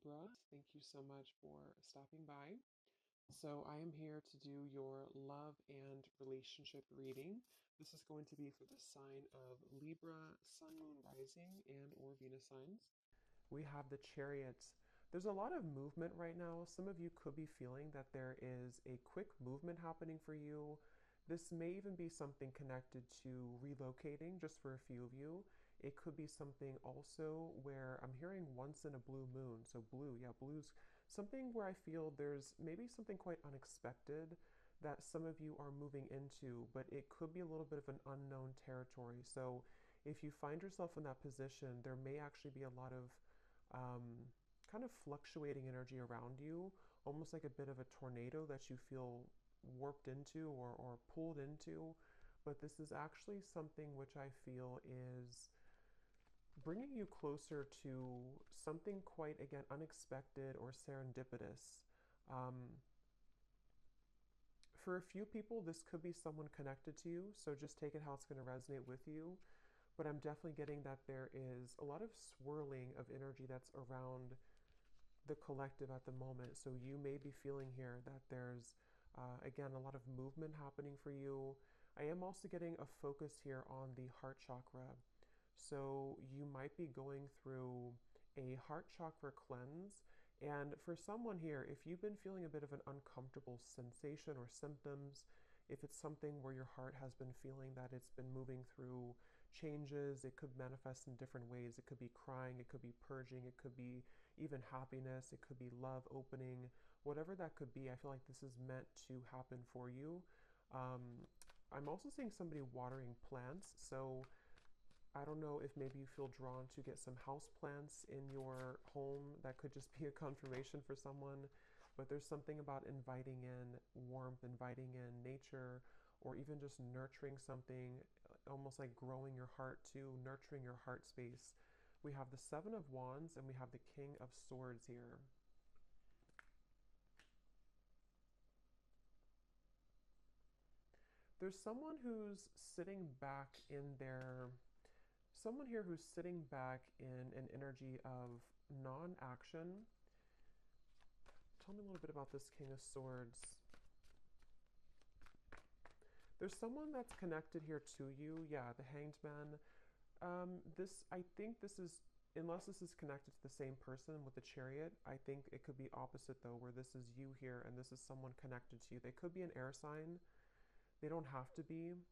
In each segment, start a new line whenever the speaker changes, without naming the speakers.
Libra. Thank you so much for stopping by. So, I am here to do your love and relationship reading. This is going to be for the sign of Libra, Sun, Moon, Rising, and or Venus signs. We have the Chariot. There's a lot of movement right now. Some of you could be feeling that there is a quick movement happening for you. This may even be something connected to relocating, just for a few of you. It could be something also where I'm hearing once in a blue moon. So, blue, yeah, blue's something where I feel there's maybe something quite unexpected that some of you are moving into, but it could be a little bit of an unknown territory. So, if you find yourself in that position, there may actually be a lot of um, kind of fluctuating energy around you, almost like a bit of a tornado that you feel warped into or pulled into. But this is actually something which I feel is bringing you closer to something quite, again, unexpected or serendipitous. Um, for a few people, this could be someone connected to you, so just take it how it's going to resonate with you. But I'm definitely getting that there is a lot of swirling of energy that's around the collective at the moment. So you may be feeling here that there's, again, a lot of movement happening for you. I am also getting a focus here on the heart chakra. So you might be going through a heart chakra cleanse. And for someone here, if you've been feeling a bit of an uncomfortable sensation or symptoms, if it's something where your heart has been feeling that it's been moving through changes, it could manifest in different ways. It could be crying, it could be purging, it could be even happiness, it could be love opening, whatever that could be. I feel like this is meant to happen for you. Um, I'm also seeing somebody watering plants. So I don't know if maybe you feel drawn to get some house plants in your home. That could just be a confirmation for someone. But there's something about inviting in warmth, inviting in nature, or even just nurturing something, almost like growing your heart too, nurturing your heart space. We have the Seven of Wands and we have the King of Swords here. There's someone who's sitting back in their someone here who's sitting back in an energy of non-action. Tell me a little bit about this King of Swords. There's someone that's connected here to you. Yeah, the Hanged Man. I think this is, unless this is connected to the same person with the Chariot, I think it could be opposite though, where this is you here and this is someone connected to you. They could be an air sign. They don't have to be.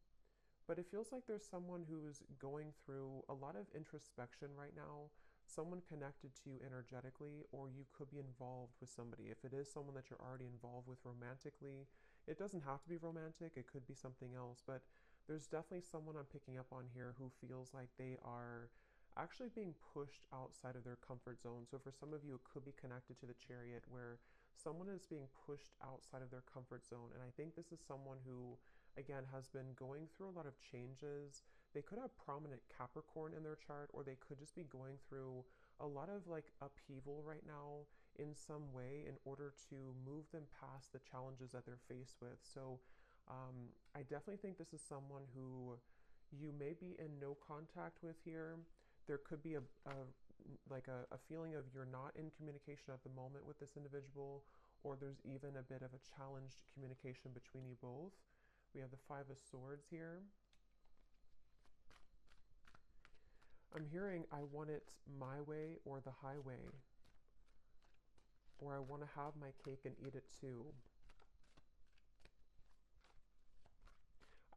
But it feels like there's someone who's going through a lot of introspection right now, someone connected to you energetically, or you could be involved with somebody. If it is someone that you're already involved with romantically, it doesn't have to be romantic, it could be something else. But there's definitely someone I'm picking up on here who feels like they are actually being pushed outside of their comfort zone. So for some of you, it could be connected to the Chariot, where someone is being pushed outside of their comfort zone. And I think this is someone who, again, has been going through a lot of changes. They could have prominent Capricorn in their chart, or they could just be going through a lot of like upheaval right now in some way in order to move them past the challenges that they're faced with. So I definitely think this is someone who you may be in no contact with here. There could be a feeling of you're not in communication at the moment with this individual, or there's even a bit of a challenged communication between you both. We have the Five of Swords here. I'm hearing I want it my way or the highway, or I want to have my cake and eat it too.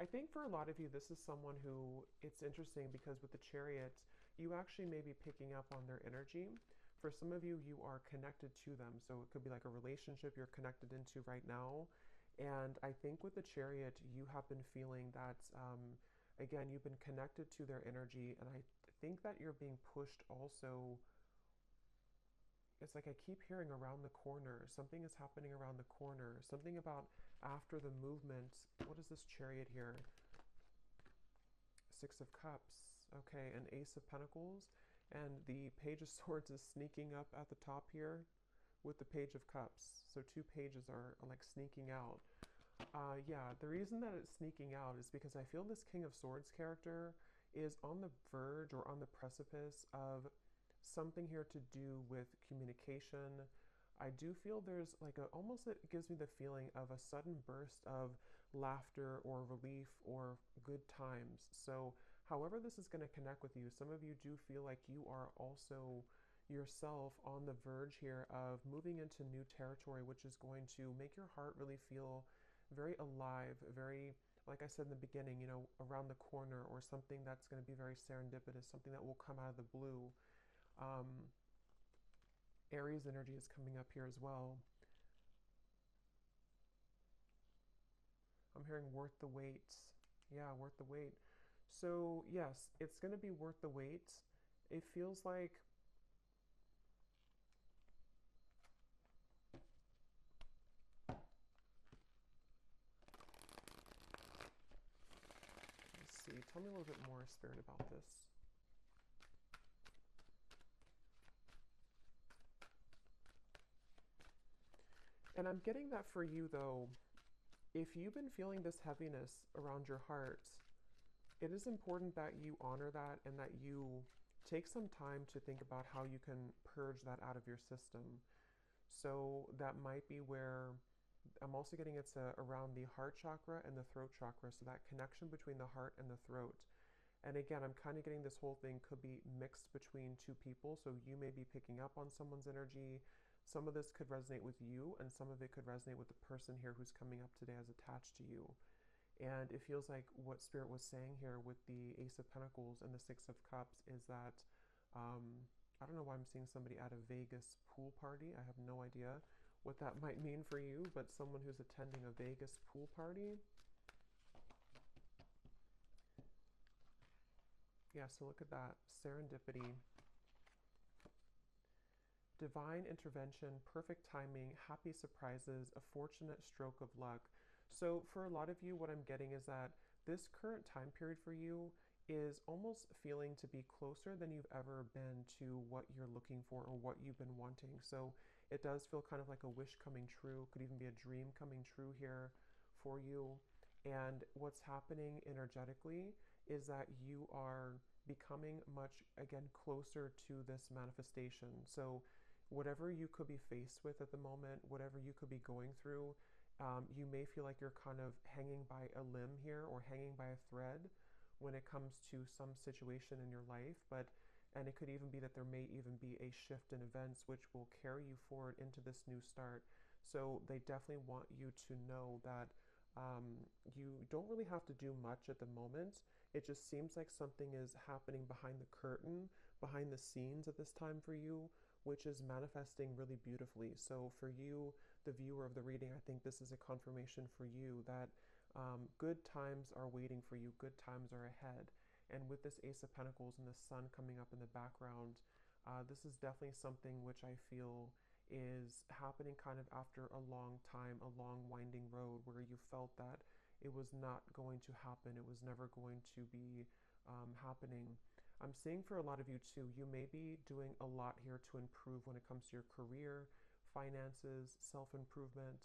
I think for a lot of you, this is someone who, it's interesting because with the Chariot, you actually may be picking up on their energy. For some of you, you are connected to them. So it could be like a relationship you're connected into right now. And I think with the Chariot, you have been feeling that, again, you've been connected to their energy. And I think that you're being pushed also. It's like I keep hearing around the corner. Something is happening around the corner. Something about after the movement. What is this Chariot here? Six of Cups. Okay, an Ace of Pentacles. And the Page of Swords is sneaking up at the top here with the Page of Cups. So two pages are like sneaking out. Yeah, the reason that it's sneaking out is because I feel this King of Swords character is on the verge or on the precipice of something here to do with communication. I do feel there's like a, almost it gives me the feeling of a sudden burst of laughter or relief or good times. So, however, this is going to connect with you, some of you do feel like you are also yourself on the verge here of moving into new territory, which is going to make your heart really feel very alive, very, like I said in the beginning, you know, around the corner, or something that's going to be very serendipitous, something that will come out of the blue. Um, Aries energy is coming up here as well. I'm hearing worth the wait. Yeah, worth the wait. So, yes, it's going to be worth the wait. It feels like, let's see, tell me a little bit more, Spirit, about this. And I'm getting that for you, though, if you've been feeling this heaviness around your heart, it is important that you honor that and that you take some time to think about how you can purge that out of your system. So that might be where I'm also getting it's around the heart chakra and the throat chakra. So that connection between the heart and the throat. And again, I'm kind of getting this whole thing could be mixed between two people. So you may be picking up on someone's energy. Some of this could resonate with you, and some of it could resonate with the person here who's coming up today as attached to you. And it feels like what Spirit was saying here with the Ace of Pentacles and the Six of Cups is that I don't know why I'm seeing somebody at a Vegas pool party. I have no idea what that might mean for you, but someone who's attending a Vegas pool party. Yeah, so look at that. Serendipity, divine intervention, perfect timing, happy surprises, a fortunate stroke of luck. So for a lot of you, what I'm getting is that this current time period for you is almost feeling to be closer than you've ever been to what you're looking for or what you've been wanting. So it does feel kind of like a wish coming true, could even be a dream coming true here for you. And what's happening energetically is that you are becoming much, again, closer to this manifestation. So whatever you could be faced with at the moment, whatever you could be going through, you may feel like you're kind of hanging by a limb here or hanging by a thread when it comes to some situation in your life. And it could even be that there may even be a shift in events which will carry you forward into this new start. So they definitely want you to know that you don't really have to do much at the moment. It just seems like something is happening behind the curtain, behind the scenes at this time for you, which is manifesting really beautifully. So for you, the viewer of the reading, I think this is a confirmation for you that good times are waiting for you, good times are ahead. And with this Ace of Pentacles and the sun coming up in the background, this is definitely something which I feel is happening kind of after a long time, a long winding road where you felt that it was not going to happen, it was never going to be happening. I'm seeing for a lot of you too, you may be doing a lot here to improve when it comes to your career, finances, self-improvement.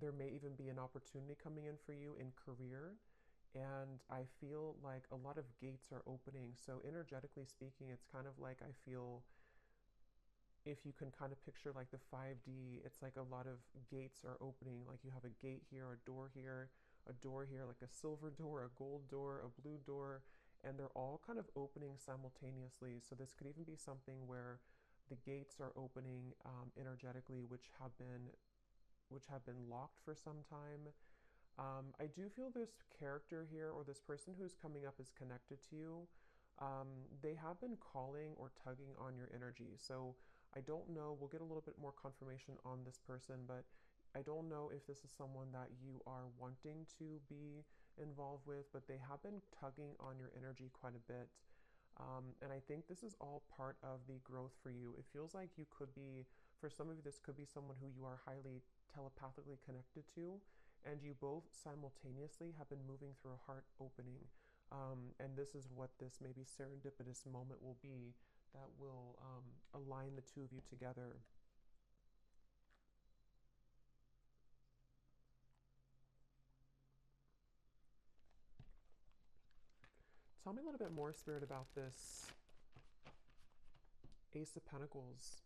There may even be an opportunity coming in for you in career. And I feel like a lot of gates are opening. So energetically speaking, it's kind of like I feel, if you can kind of picture like the 5D, it's like a lot of gates are opening. Like you have a gate here, a door here, a door here, like a silver door, a gold door, a blue door, and they're all kind of opening simultaneously. So this could even be something where the gates are opening energetically, which have been locked for some time. I do feel this character here, or this person who's coming up, is connected to you. They have been calling or tugging on your energy. So I don't know, we'll get a little bit more confirmation on this person, but I don't know if this is someone that you are wanting to be involved with, but they have been tugging on your energy quite a bit. And I think this is all part of the growth for you. It feels like you could be, for some of you, this could be someone who you are highly telepathically connected to, and you both simultaneously have been moving through a heart opening. And this is what this maybe serendipitous moment will be that will align the two of you together. Tell me a little bit more, Spirit, about this Ace of Pentacles.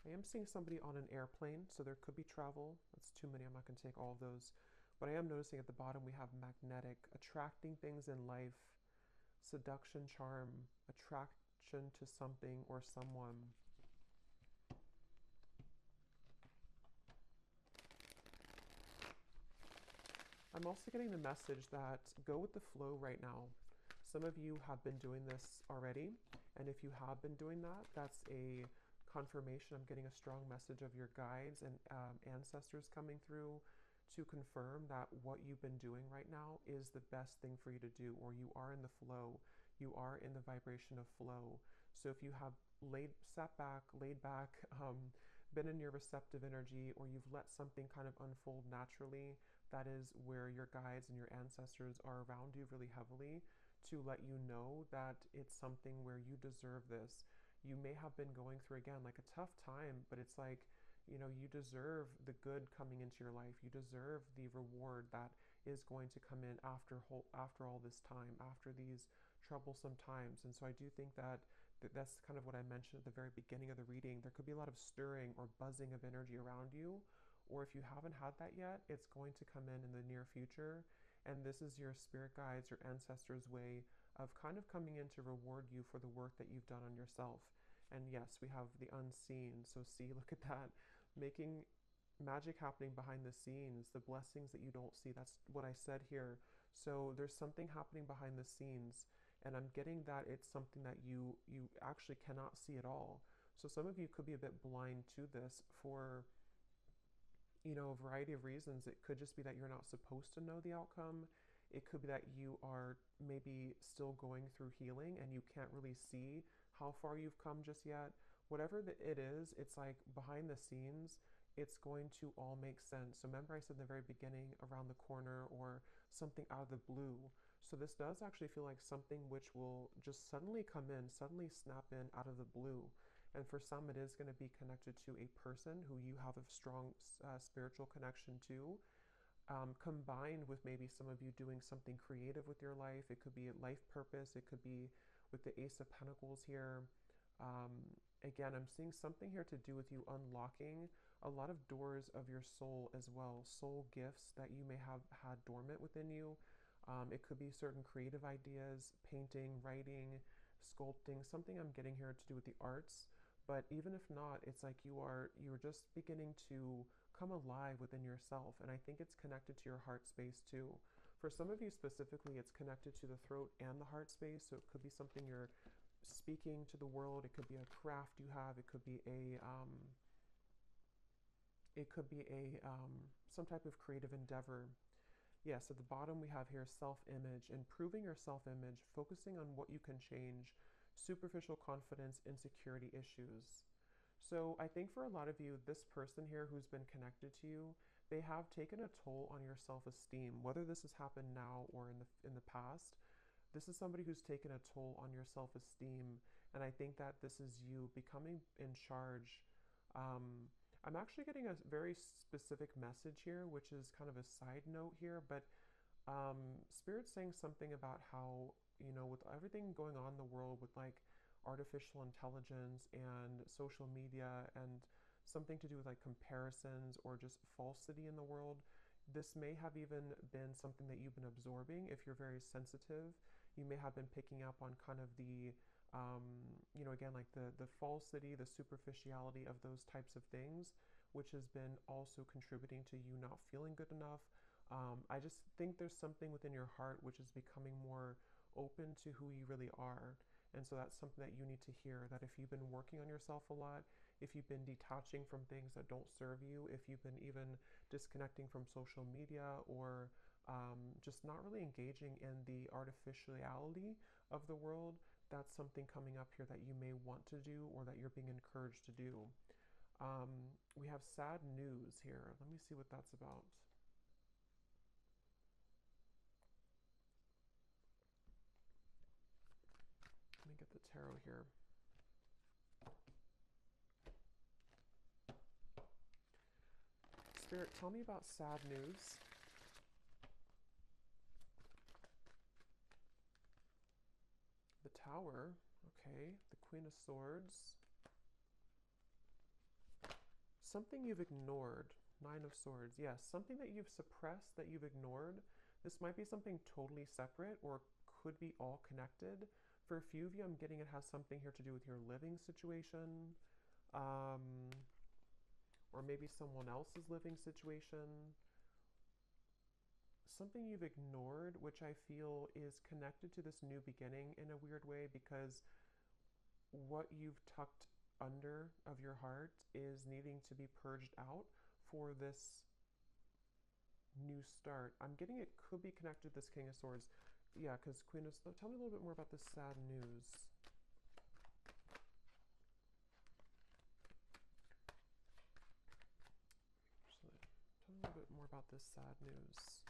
I am seeing somebody on an airplane, so there could be travel. That's too many. I'm not going to take all of those. But I am noticing at the bottom we have magnetic, attracting things in life, seduction, charm, attraction to something or someone. I'm also getting the message that go with the flow right now. Some of you have been doing this already, and if you have been doing that, that's a confirmation. I'm getting a strong message of your guides and ancestors coming through to confirm that what you've been doing right now is the best thing for you to do, or you are in the flow. You are in the vibration of flow. So if you have sat back, laid back, been in your receptive energy, or you've let something kind of unfold naturally, that is where your guides and your ancestors are around you really heavily to let you know that it's something where you deserve this. You may have been going through, again, like a tough time, but it's like, you know, you deserve the good coming into your life. You deserve the reward that is going to come in after all this time, after these troublesome times. And so I do think that that's kind of what I mentioned at the very beginning of the reading. There could be a lot of stirring or buzzing of energy around you, or if you haven't had that yet, it's going to come in the near future. And this is your spirit guides, your ancestors' way of kind of coming in to reward you for the work that you've done on yourself. And yes, we have the unseen. So see, look at that. Making magic happening behind the scenes, the blessings that you don't see. That's what I said here. So there's something happening behind the scenes. And I'm getting that it's something that you actually cannot see at all. So some of you could be a bit blind to this for, you know, a variety of reasons. It could just be that you're not supposed to know the outcome. It could be that you are maybe still going through healing and you can't really see how far you've come just yet. Whatever it is, it's like behind the scenes, it's going to all make sense. So remember I said in the very beginning, around the corner or something out of the blue. So this does actually feel like something which will just suddenly come in, suddenly snap in out of the blue. And for some, it is going to be connected to a person who you have a strong spiritual connection to, combined with maybe some of you doing something creative with your life. It could be a life purpose. It could be with the Ace of Pentacles here. Again, I'm seeing something here to do with you unlocking a lot of doors of your soul as well, soul gifts that you may have had dormant within you. It could be certain creative ideas, painting, writing, sculpting, something I'm getting here to do with the arts. But even if not, it's like you're just beginning to come alive within yourself. And I think it's connected to your heart space too. For some of you specifically, it's connected to the throat and the heart space. So it could be something you're speaking to the world. It could be a craft you have. It could be some type of creative endeavor. Yes, at the bottom we have here self-image, improving your self-image, focusing on what you can change, superficial confidence, insecurity issues. So I think for a lot of you, this person here who's been connected to you, they have taken a toll on your self-esteem, whether this has happened now or in the past. This is somebody who's taken a toll on your self-esteem, and I think that this is you becoming in charge. I'm actually getting a very specific message here, which is kind of a side note here, but Spirit's saying something about how, you know, with everything going on in the world with like artificial intelligence and social media and something to do with like comparisons or just falsity in the world, this may have even been something that you've been absorbing. If you're very sensitive, you may have been picking up on kind of the you know, again, like the falsity, the superficiality of those types of things, which has been also contributing to you not feeling good enough. I just think there's something within your heart which is becoming more open to who you really are. And so that's something that you need to hear, that if you've been working on yourself a lot, if you've been detaching from things that don't serve you, if you've been even disconnecting from social media or just not really engaging in the artificiality of the world, that's something coming up here that you may want to do or that you're being encouraged to do. We have sad news here. Let me see what that's about. Let me get the tarot here. Spirit, tell me about sad news. Tower. Okay, the Queen of Swords. Something you've ignored. Nine of Swords. Yes, something that you've suppressed, that you've ignored. This might be something totally separate or could be all connected. For a few of you, I'm getting it has something here to do with your living situation. Or maybe someone else's living situation. Something you've ignored, which I feel is connected to this new beginning in a weird way, because what you've tucked under of your heart is needing to be purged out for this new start. I'm getting it could be connected to this King of Swords. Yeah, because Queen of... Tell me a little bit more about this sad news. Tell me a little bit more about this sad news.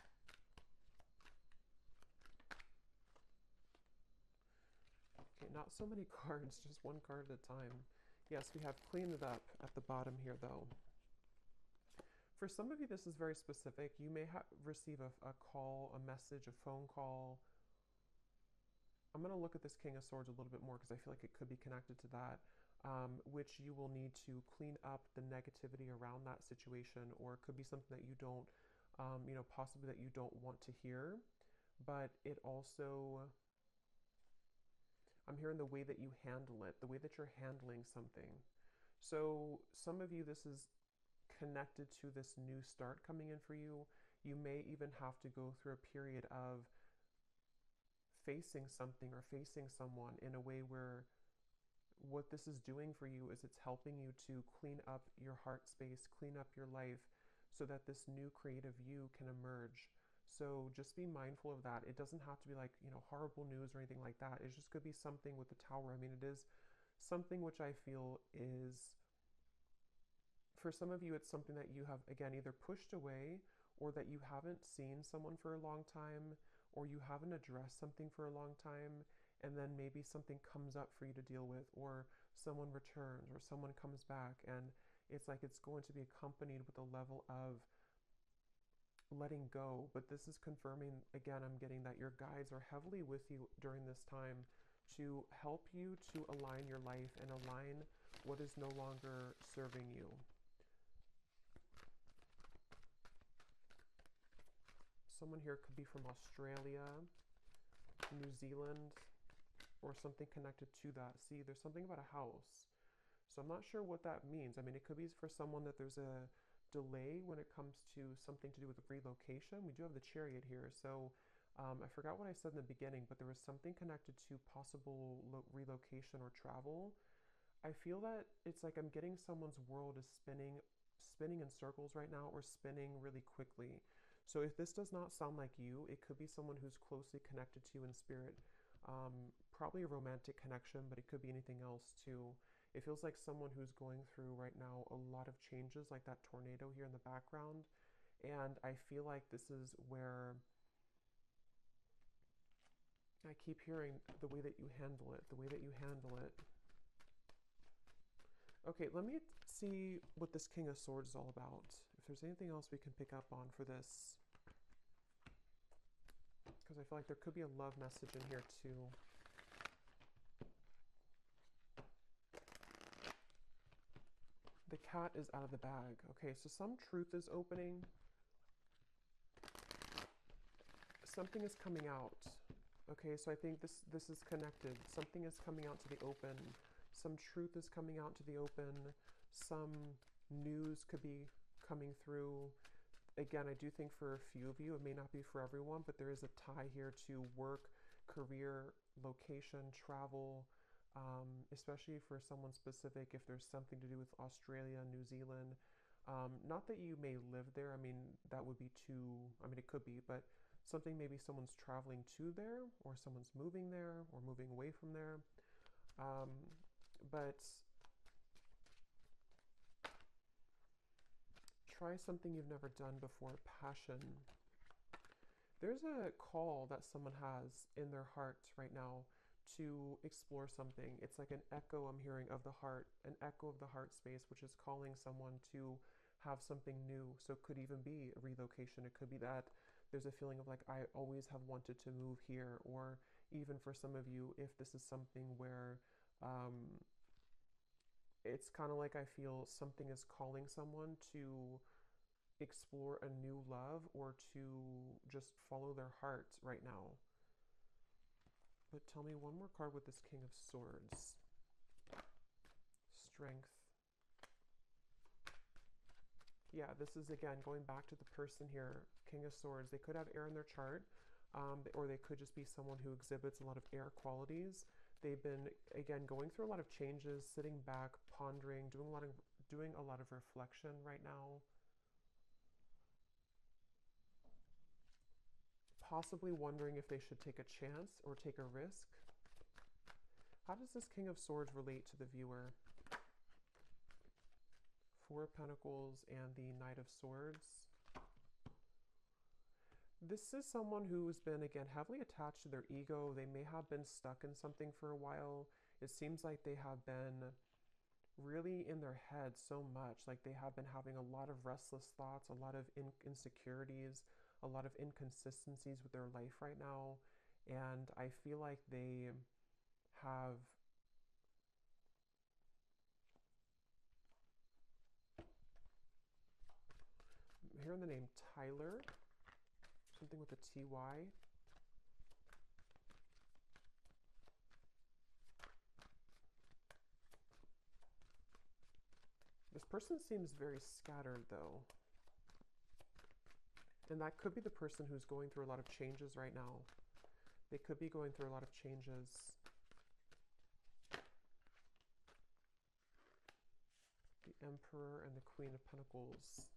Okay, not so many cards, just one card at a time. Yes, we have cleaned it up at the bottom here, though. For some of you, this is very specific. You may receive a call, a message, a phone call. I'm going to look at this King of Swords a little bit more because I feel like it could be connected to that, which you will need to clean up the negativity around that situation, or it could be something that you don't, possibly that you don't want to hear. But it also... I'm hearing the way that you handle it, the way that you're handling something. So some of you, this is connected to this new start coming in for you. You may even have to go through a period of facing something or facing someone in a way where what this is doing for you is it's helping you to clean up your heart space, clean up your life, so that this new creative you can emerge. So just be mindful of that. It doesn't have to be like, horrible news or anything like that. It just could be something with the Tower. I mean, it is something which I feel is, for some of you, it's something that you have, again, either pushed away, or that you haven't seen someone for a long time, or you haven't addressed something for a long time, and then maybe something comes up for you to deal with, or someone returns, or someone comes back, and it's like it's going to be accompanied with a level of letting go. But this is confirming, again, I'm getting that your guides are heavily with you during this time to help you to align your life and align what is no longer serving you. Someone here could be from Australia, New Zealand, or something connected to that. See, there's something about a house. So I'm not sure what that means. I mean, it could be for someone that there's a delay when it comes to something to do with relocation. We do have the Chariot here. So I forgot what I said in the beginning, but there was something connected to possible relocation or travel. I feel that it's like I'm getting someone's world is spinning in circles right now, or spinning really quickly. So if this does not sound like you, it could be someone who's closely connected to you in spirit. Probably a romantic connection, but it could be anything else too. It feels like someone who's going through right now a lot of changes, like that tornado here in the background. And I feel like this is where I keep hearing the way that you handle it, the way that you handle it. Okay, let me see what this King of Swords is all about. If there's anything else we can pick up on for this. Because I feel like there could be a love message in here too. The cat is out of the bag. Okay, so some truth is opening. Something is coming out. Okay, so I think this is connected. Something is coming out to the open. Some truth is coming out to the open. Some news could be coming through. Again, I do think for a few of you, it may not be for everyone, but there is a tie here to work, career, location, travel, especially for someone specific, if there's something to do with Australia, New Zealand. Not that you may live there. I mean, that would be too, I mean, it could be, but something, maybe someone's traveling to there, or someone's moving there, or moving away from there. But try something you've never done before. Passion. There's a call that someone has in their heart right now to explore something. It's like an echo I'm hearing of the heart, an echo of the heart space, which is calling someone to have something new. So it could even be a relocation. It could be that there's a feeling of like, I always have wanted to move here, or even for some of you, if this is something where it's kind of like I feel something is calling someone to explore a new love or to just follow their heart right now. But tell me one more card with this King of Swords. Strength. Yeah, this is again going back to the person here, King of Swords. They could have air in their chart, or they could just be someone who exhibits a lot of air qualities. They've been, again, going through a lot of changes, sitting back, pondering, doing a lot of reflection right now. Possibly wondering if they should take a chance or take a risk. How does this King of Swords relate to the viewer? Four of Pentacles and the Knight of Swords. This is someone who's been, again, heavily attached to their ego. They may have been stuck in something for a while. It seems like they have been really in their head so much. Like they have been having a lot of restless thoughts, a lot of insecurities, a lot of inconsistencies with their life right now. And I feel like they have here in the name Tyler, something with a TY. This person seems very scattered though. And that could be the person who's going through a lot of changes right now. They could be going through a lot of changes. The Emperor and the Queen of Pentacles.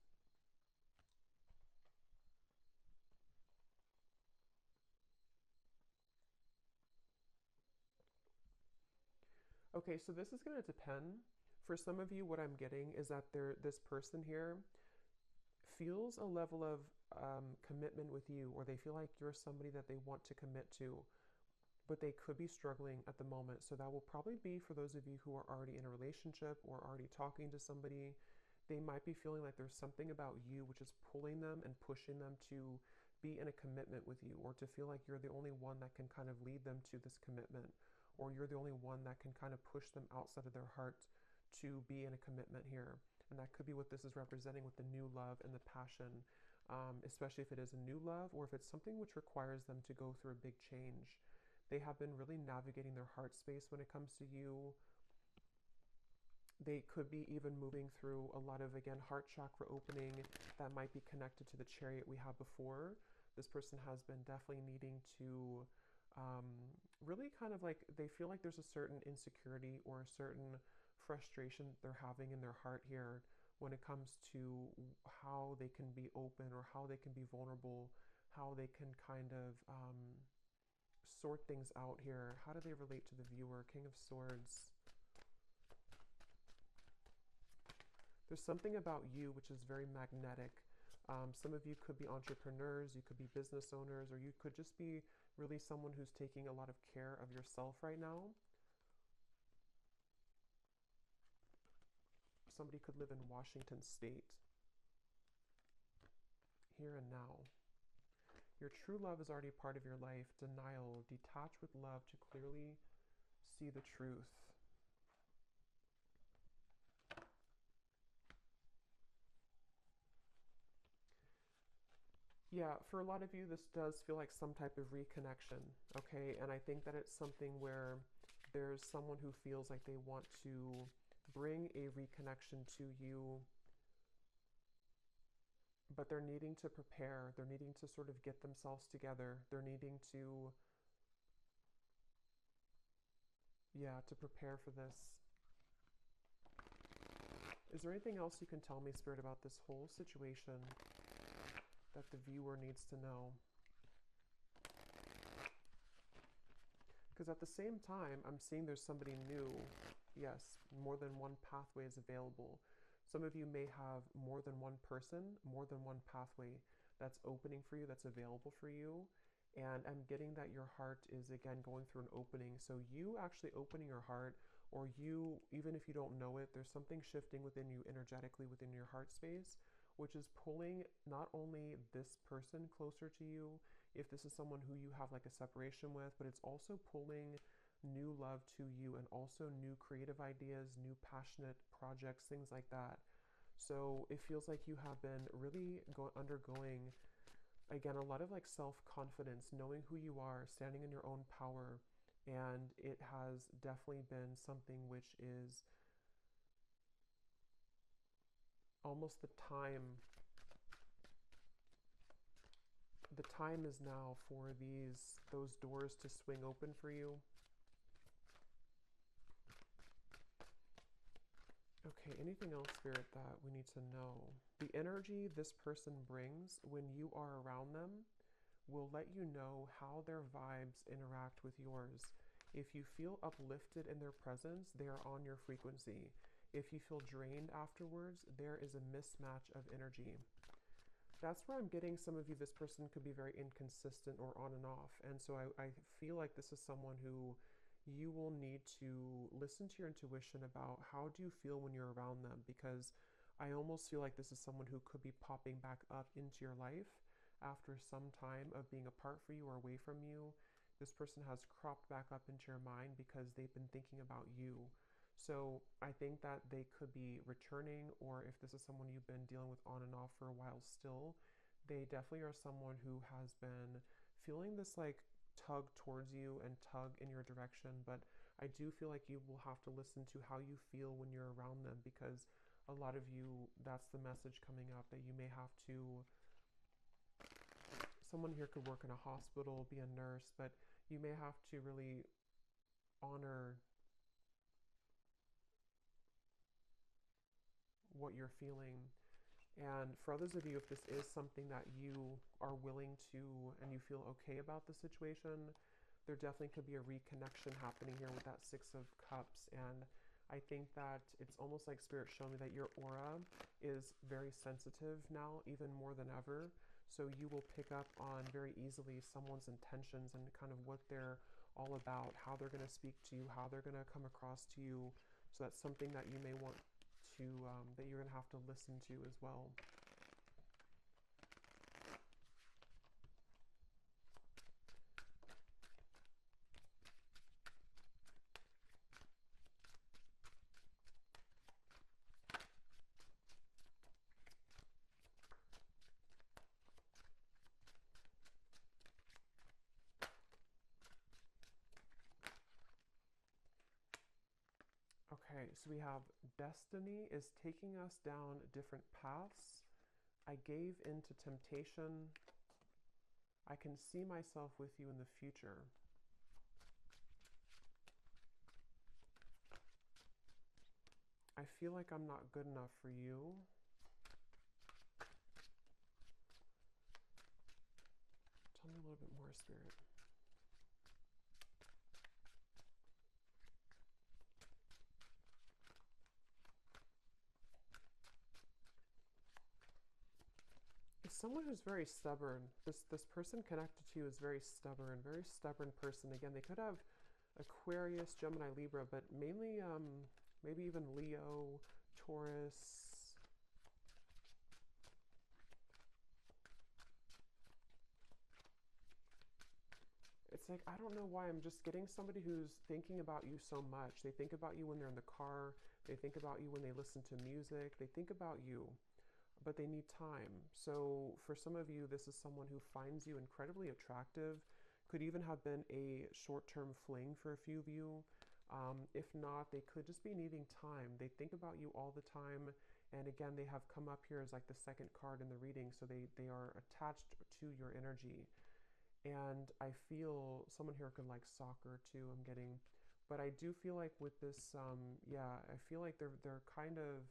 Okay, so this is going to depend. For some of you, what I'm getting is that this person here feels a level of commitment with you, or they feel like you're somebody that they want to commit to, but they could be struggling at the moment. So that will probably be for those of you who are already in a relationship or already talking to somebody. They might be feeling like there's something about you which is pulling them and pushing them to be in a commitment with you, or to feel like you're the only one that can kind of lead them to this commitment, or you're the only one that can kind of push them outside of their heart to be in a commitment here. And that could be what this is representing with the new love and the passion, especially if it is a new love or if it's something which requires them to go through a big change. They have been really navigating their heart space when it comes to you. They could be even moving through a lot of, again, heart chakra opening that might be connected to the Chariot we had before. This person has been definitely needing to really kind of like, they feel like there's a certain insecurity or a certain frustration they're having in their heart here when it comes to how they can be open or how they can be vulnerable, how they can kind of sort things out here. How do they relate to the viewer? King of Swords. There's something about you which is very magnetic. Some of you could be entrepreneurs, you could be business owners, or you could just be really someone who's taking a lot of care of yourself right now. Somebody could live in Washington State. Here and now. Your true love is already part of your life. Denial. Detach with love to clearly see the truth. Yeah, for a lot of you, this does feel like some type of reconnection, okay? And I think that it's something where there's someone who feels like they want to bring a reconnection to you, but they're needing to prepare. They're needing to sort of get themselves together. They're needing to, yeah, to prepare for this. Is there anything else you can tell me, Spirit, about this whole situation that the viewer needs to know? Because at the same time, I'm seeing there's somebody new. Yes, more than one pathway is available. Some of you may have more than one person, more than one pathway that's opening for you, that's available for you. And I'm getting that your heart is, again, going through an opening. So you actually opening your heart, or you, even if you don't know it, there's something shifting within you energetically within your heart space, which is pulling not only this person closer to you, if this is someone who you have like a separation with, but it's also pulling new love to you and also new creative ideas, new passionate projects, things like that. So it feels like you have been really undergoing, again, a lot of like self-confidence, knowing who you are, standing in your own power. And it has definitely been something which is almost the time is now for those doors to swing open for you. Okay, anything else, Spirit, that we need to know? The energy this person brings when you are around them will let you know how their vibes interact with yours. If you feel uplifted in their presence, they are on your frequency. If you feel drained afterwards, there is a mismatch of energy. That's where I'm getting some of you, this person could be very inconsistent or on and off. And so I feel like this is someone who you will need to listen to your intuition about how do you feel when you're around them, because I almost feel like this is someone who could be popping back up into your life after some time of being apart from you or away from you. This person has cropped back up into your mind because they've been thinking about you. So I think that they could be returning, or if this is someone you've been dealing with on and off for a while still, they definitely are someone who has been feeling this like tug towards you and tug in your direction. But I do feel like you will have to listen to how you feel when you're around them, because a lot of you, that's the message coming up, that you may have to, someone here could work in a hospital, be a nurse, but you may have to really honor what you're feeling. And for others of you, if this is something that you are willing to and you feel okay about the situation, there definitely could be a reconnection happening here with that Six of Cups. And I think that it's almost like Spirit showing me that your aura is very sensitive now, even more than ever. So you will pick up on very easily someone's intentions and kind of what they're all about, how they're going to speak to you, how they're going to come across to you. So that's something that you may want to, that you're going to have to listen to as well. Okay, so we have destiny is taking us down different paths. I gave into temptation. I can see myself with you in the future. I feel like I'm not good enough for you. Tell me a little bit more, Spirit. It's someone who's very stubborn. This person connected to you is very stubborn person. Again, they could have Aquarius, Gemini, Libra, but mainly maybe even Leo, Taurus. It's like, I don't know why, I'm just getting somebody who's thinking about you so much. They think about you when they're in the car. They think about you when they listen to music. They think about you, but they need time. So for some of you, this is someone who finds you incredibly attractive. Could even have been a short-term fling for a few of you. If not, they could just be needing time. They think about you all the time. And again, they have come up here as like the second card in the reading. So they are attached to your energy. And I feel someone here could like soccer too, I'm getting. But I do feel like with this, yeah, I feel like they're kind of,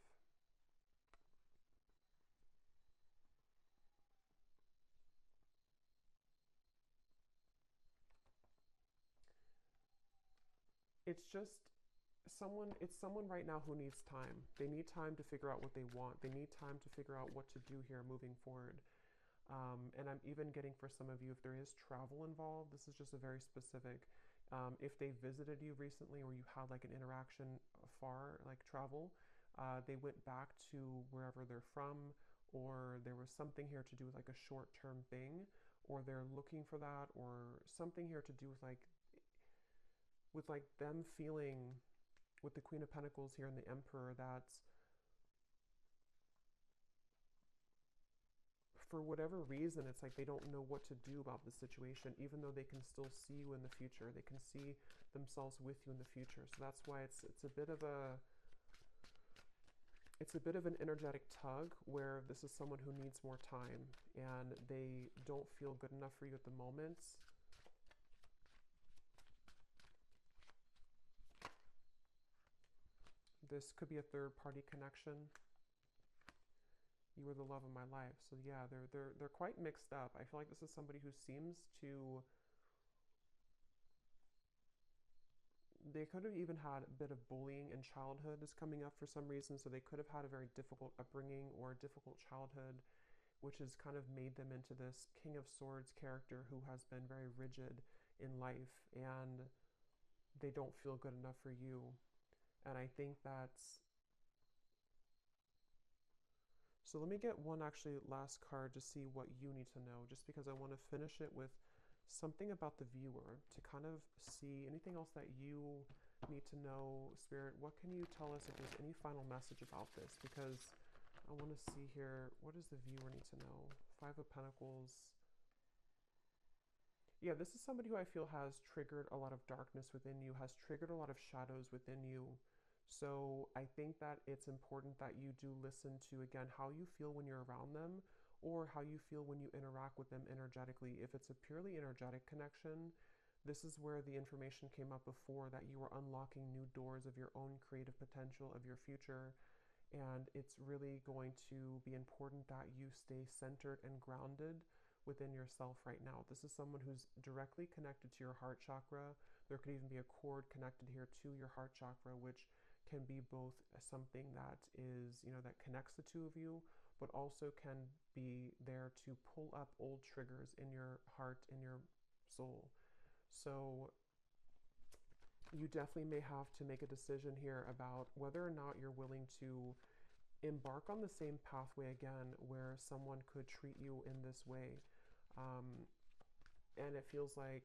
it's just it's someone right now who needs time. They need time to figure out what they want. They need time to figure out what to do here moving forward. And I'm even getting for some of you, if there is travel involved, this is just a very specific, if they visited you recently or you had like an interaction far, like travel, they went back to wherever they're from, or there was something here to do with like a short-term thing, or they're looking for that, or something here to do with like them feeling with the Queen of Pentacles here and the Emperor that for whatever reason, it's like they don't know what to do about the situation, even though they can still see you in the future. They can see themselves with you in the future. So that's why it's a bit of an energetic tug, where this is someone who needs more time and they don't feel good enough for you at the moment. This could be a third-party connection. You were the love of my life. So yeah, they're quite mixed up. I feel like this is somebody who seems to, they could have even had a bit of bullying in childhood is coming up for some reason. So they could have had a very difficult upbringing or a difficult childhood, which has kind of made them into this King of Swords character who has been very rigid in life, and they don't feel good enough for you. And I think that's, so let me get one actually last card to see what you need to know, just because I want to finish it with something about the viewer to kind of see anything else that you need to know. Spirit, what can you tell us if there's any final message about this? Because I want to see here, what does the viewer need to know? Five of Pentacles. Yeah, this is somebody who I feel has triggered a lot of darkness within you, has triggered a lot of shadows within you. So I think that it's important that you do listen to, again, how you feel when you're around them, or how you feel when you interact with them energetically. If it's a purely energetic connection, this is where the information came up before, that you are unlocking new doors of your own creative potential, of your future. And it's really going to be important that you stay centered and grounded within yourself right now. This is someone who's directly connected to your heart chakra. There could even be a cord connected here to your heart chakra, which can be both something that is, that connects the two of you, but also can be there to pull up old triggers in your heart, in your soul. So you definitely may have to make a decision here about whether or not you're willing to embark on the same pathway again, where someone could treat you in this way. And it feels like,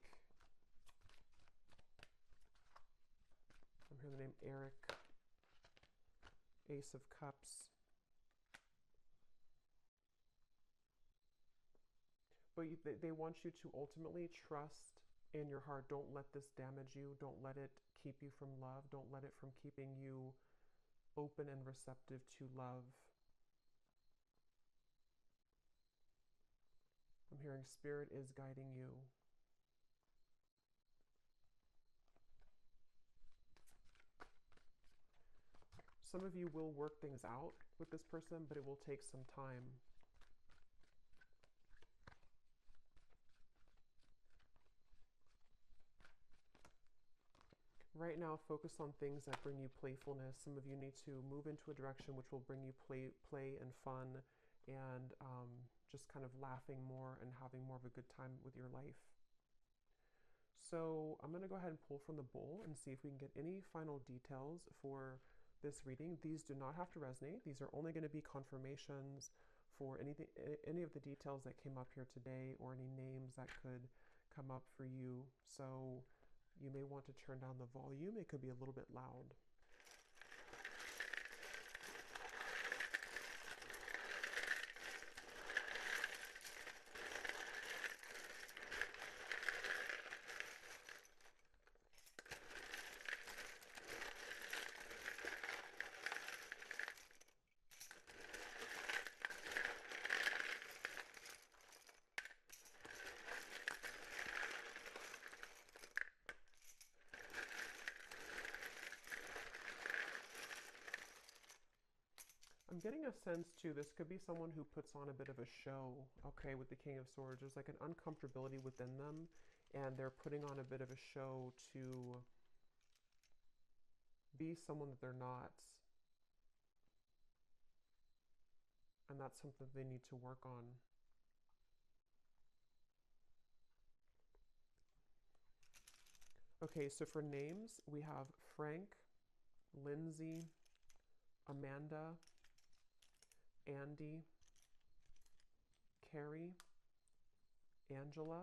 I'm hearing the name Eric, Ace of Cups. But they want you to ultimately trust in your heart. Don't let this damage you. Don't let it keep you from love. Don't let it from keeping you open and receptive to love. I'm hearing Spirit is guiding you. Some of you will work things out with this person, but it will take some time. Right now, focus on things that bring you playfulness. Some of you need to move into a direction which will bring you play and fun, and just kind of laughing more and having more of a good time with your life. So I'm going to go ahead and pull from the bowl and see if we can get any final details for this reading. These do not have to resonate. These are only going to be confirmations for any of the details that came up here today, or any names that could come up for you. So you may want to turn down the volume. It could be a little bit loud. I'm getting a sense too, this could be someone who puts on a bit of a show, okay, with the King of Swords. There's like an uncomfortability within them, and they're putting on a bit of a show to be someone that they're not. And that's something they need to work on. Okay, so for names, we have Frank, Lindsay, Amanda, Andy, Carrie, Angela,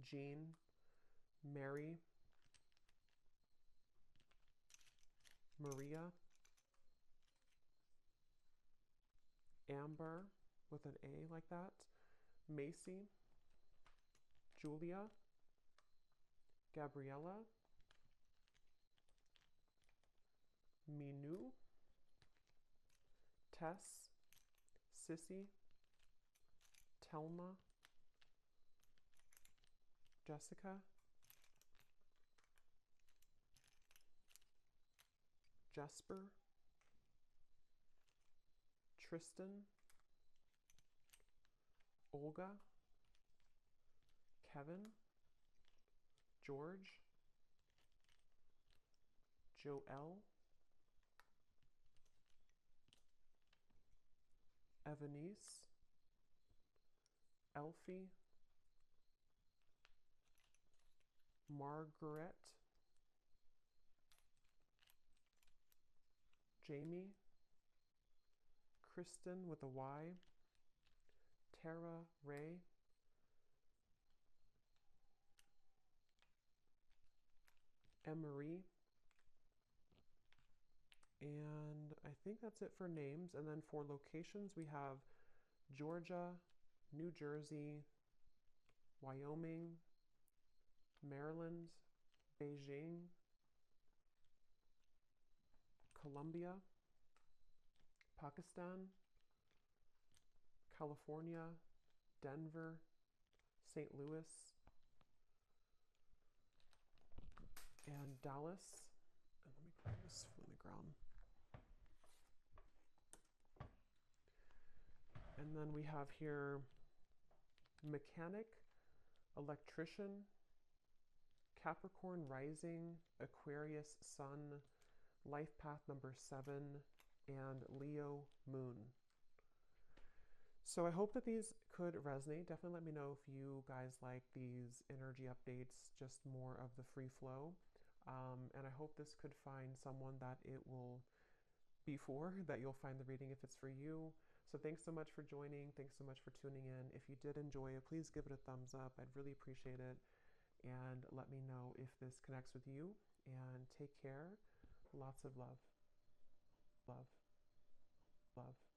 Jean, Mary, Maria, Amber with an A like that, Macy, Julia, Gabriella, Minu, Tess, Sissy, Telma, Jessica, Jesper, Tristan, Olga, Kevin, George, Joelle, Evanice, Elfie, Margaret, Jamie, Kristen with a Y, Tara Ray, Emery, and I think that's it for names. And then for locations, we have Georgia, New Jersey, Wyoming, Maryland, Beijing, Colombia, Pakistan, California, Denver, St. Louis, and Dallas. And let me grab this from the ground. And then we have here mechanic, electrician, Capricorn rising, Aquarius sun, life path number 7, and Leo moon. So I hope that these could resonate. Definitely let me know if you guys like these energy updates, just more of the free flow. And I hope this could find someone that it will be for, that you'll find the reading if it's for you. So thanks so much for joining. Thanks so much for tuning in. If you did enjoy it, please give it a thumbs up. I'd really appreciate it. And let me know if this connects with you. And take care. Lots of love. Love. Love.